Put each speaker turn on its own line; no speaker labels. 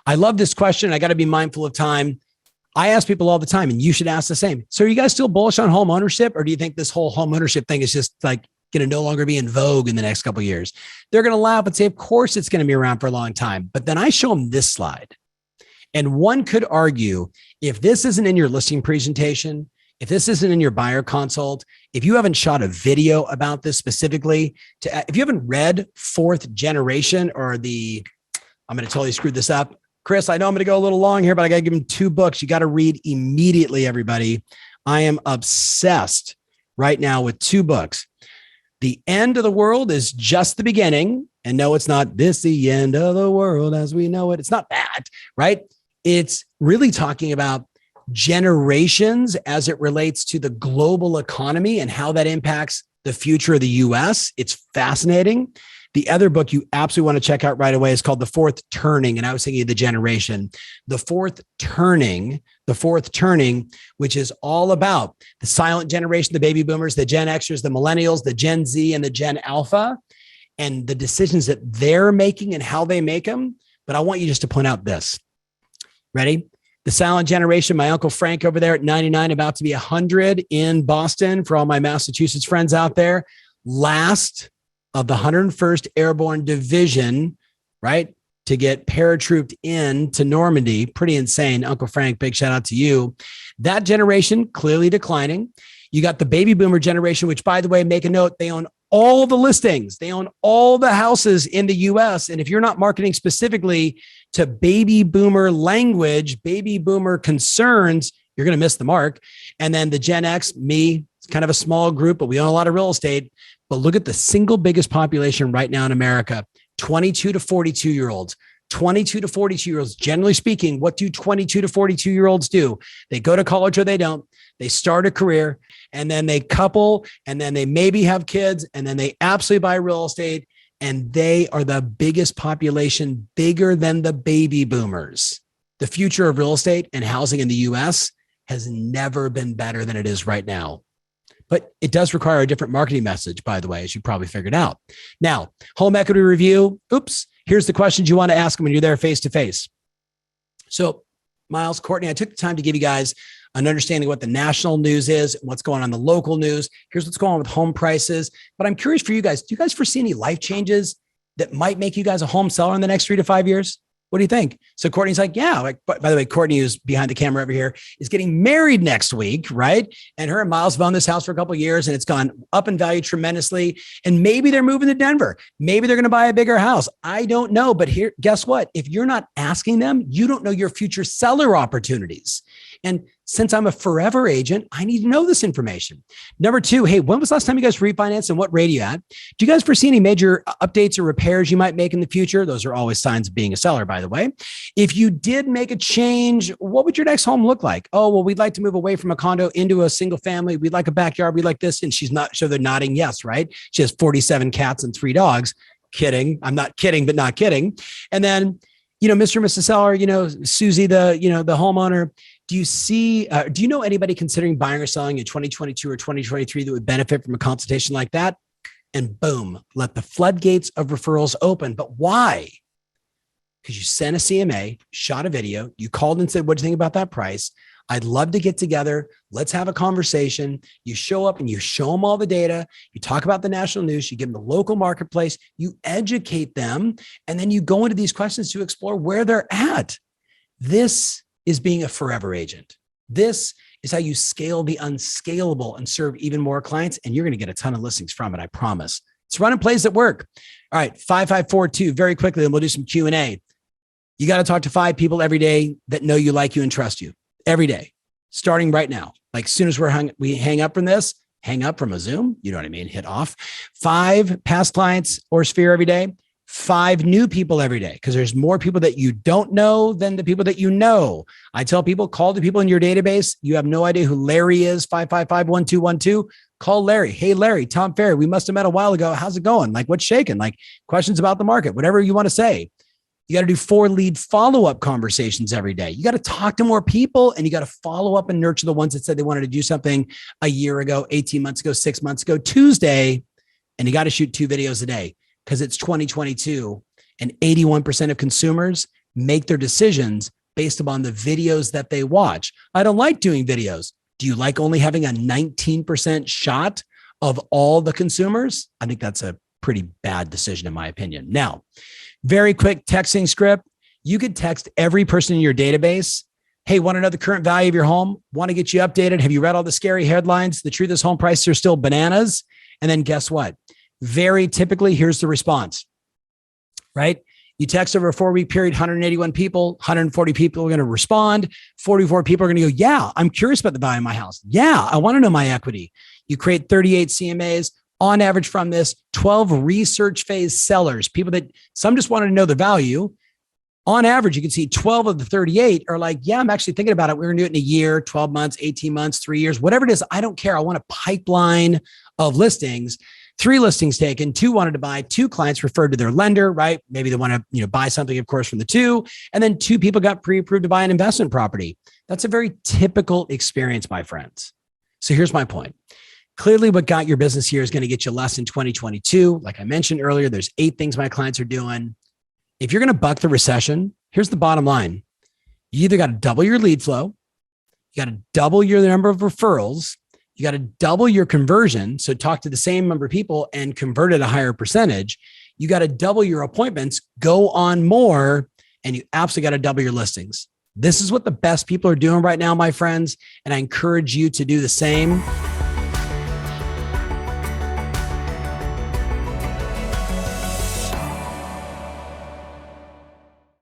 I love this question. I got to be mindful of time. I ask people all the time, and you should ask the same. So are you guys still bullish on home ownership, or do you think this whole home ownership thing is just like going to no longer be in vogue in the next couple of years? They're going to laugh and say, of course it's going to be around for a long time. But then I show them this slide. And one could argue, if this isn't in your listing presentation, if this isn't in your buyer consult, if you haven't shot a video about this specifically, if you haven't read Fourth Generation or I'm going to totally screw this up. Chris, I know I'm going to go a little long here, but I got to give him 2 books. You got to read immediately, everybody. I am obsessed right now with 2 books. The End of the World is Just the Beginning. And no, it's not this the end of the world as we know it. It's not that, right? It's really talking about generations as it relates to the global economy and how that impacts the future of the US. It's fascinating. The other book you absolutely want to check out right away is called The Fourth Turning. And I was thinking of the generation, The Fourth Turning, which is all about the silent generation, the baby boomers, the Gen Xers, the millennials, the Gen Z, and the Gen Alpha, and the decisions that they're making and how they make them. But I want you just to point out this. Ready? The silent generation, my Uncle Frank over there at 99, about to be 100 in Boston for all my Massachusetts friends out there. Last of the 101st Airborne Division, right, to get paratrooped in to Normandy. Pretty insane. Uncle Frank, big shout out to you. That generation clearly declining. You got the baby boomer generation, which, by the way, make a note, they own all the listings. They own all the houses in the US. And if you're not marketing specifically to baby boomer language, baby boomer concerns, you're going to miss the mark. And then the Gen X, me, it's kind of a small group, but we own a lot of real estate. But look at the single biggest population right now in America, 22 to 42 year olds. 22 to 42 year olds, generally speaking, what do 22 to 42 year olds do? They go to college or they don't. They start a career and then they couple and then they maybe have kids and then they absolutely buy real estate. And they are the biggest population, bigger than the baby boomers. The future of real estate and housing in the US has never been better than it is right now. But it does require a different marketing message, by the way, as you probably figured out. Now, home equity review. Oops. Here's the questions you want to ask them when you're there face to face. So, Miles, Courtney, I took the time to give you guys an understanding of what the national news is, what's going on in the local news. Here's what's going on with home prices. But I'm curious for you guys, do you guys foresee any life changes that might make you guys a home seller in the next 3 to 5 years? What do you think? So Courtney's like, yeah, like, by the way, Courtney, who's behind the camera over here, is getting married next week, right? And her and Miles have owned this house for a couple of years and it's gone up in value tremendously. And maybe they're moving to Denver. Maybe they're going to buy a bigger house. I don't know. But here, guess what? If you're not asking them, you don't know your future seller opportunities. And since I'm a forever agent, I need to know this information. Number 2, hey, when was the last time you guys refinanced and what rate are you at? Do you guys foresee any major updates or repairs you might make in the future? Those are always signs of being a seller, by the way. If you did make a change, what would your next home look like? Oh, well, we'd like to move away from a condo into a single family. We'd like a backyard. We'd like this. And she's not, so they're nodding yes, right? She has 47 cats and 3 dogs. Kidding. I'm not kidding, but not kidding. And then, Mr. and Mrs. Seller, Susie, the homeowner, do you know anybody considering buying or selling in 2022 or 2023 that would benefit from a consultation like that? And boom, let the floodgates of referrals open. But why? Because you sent a CMA, shot a video, you called and said, what do you think about that price? I'd love to get together. Let's have a conversation. You show up and you show them all the data. You talk about the national news. You give them the local marketplace. You educate them. And then you go into these questions to explore where they're at. This is being a forever agent. This is how you scale the unscalable and serve even more clients. And you're going to get a ton of listings from it. I promise. It's running plays that work. All right. 5542 very quickly. And we'll do some Q&A. You got to talk to 5 people every day that know you, like you, and trust you every day, starting right now. Like as soon as we hang up from this, hang up from a Zoom, you know what I mean? Hit off. 5 past clients or Sphere every day. 5 new people every day, because there's more people that you don't know than the people that you know. I tell people, call the people in your database. You have no idea who Larry is, 555-1212. Call Larry. Hey, Larry, Tom Ferry, we must have met a while ago. How's it going? Like, what's shaking? Like, questions about the market, whatever you want to say. You got to do 4 lead follow-up conversations every day. You got to talk to more people and you got to follow up and nurture the ones that said they wanted to do something a year ago, 18 months ago, 6 months ago, Tuesday. And you got to shoot 2 videos a day. Because it's 2022 and 81% of consumers make their decisions based upon the videos that they watch. I don't like doing videos. Do you like only having a 19% shot of all the consumers? I think that's a pretty bad decision in my opinion. Now, very quick texting script. You could text every person in your database. Hey, want to know the current value of your home? Want to get you updated? Have you read all the scary headlines? The truth is home prices are still bananas. And then guess what? Very typically, here's the response, right? You text over a 4-week period, 181 people, 140 people are going to respond. 44 people are going to go, yeah, I'm curious about the value of my house. Yeah, I want to know my equity. You create 38 CMAs. On average from this, 12 research phase sellers, people that some just wanted to know the value. On average, you can see 12 of the 38 are like, yeah, I'm actually thinking about it. We're going to do it in a year, 12 months, 18 months, 3 years, whatever it is. I don't care. I want a pipeline of listings. 3 listings taken, 2 wanted to buy, 2 clients referred to their lender, right? Maybe they want to, buy something, of course, from the 2. And then 2 people got pre-approved to buy an investment property. That's a very typical experience, my friends. So here's my point. Clearly, what got your business here is going to get you less in 2022. Like I mentioned earlier, there's 8 things my clients are doing. If you're going to buck the recession, here's the bottom line. You either got to double your lead flow, you got to double your number of referrals, you got to double your conversion. So talk to the same number of people and convert at a higher percentage. You got to double your appointments, go on more, and you absolutely got to double your listings. This is what the best people are doing right now, my friends. And I encourage you to do the same.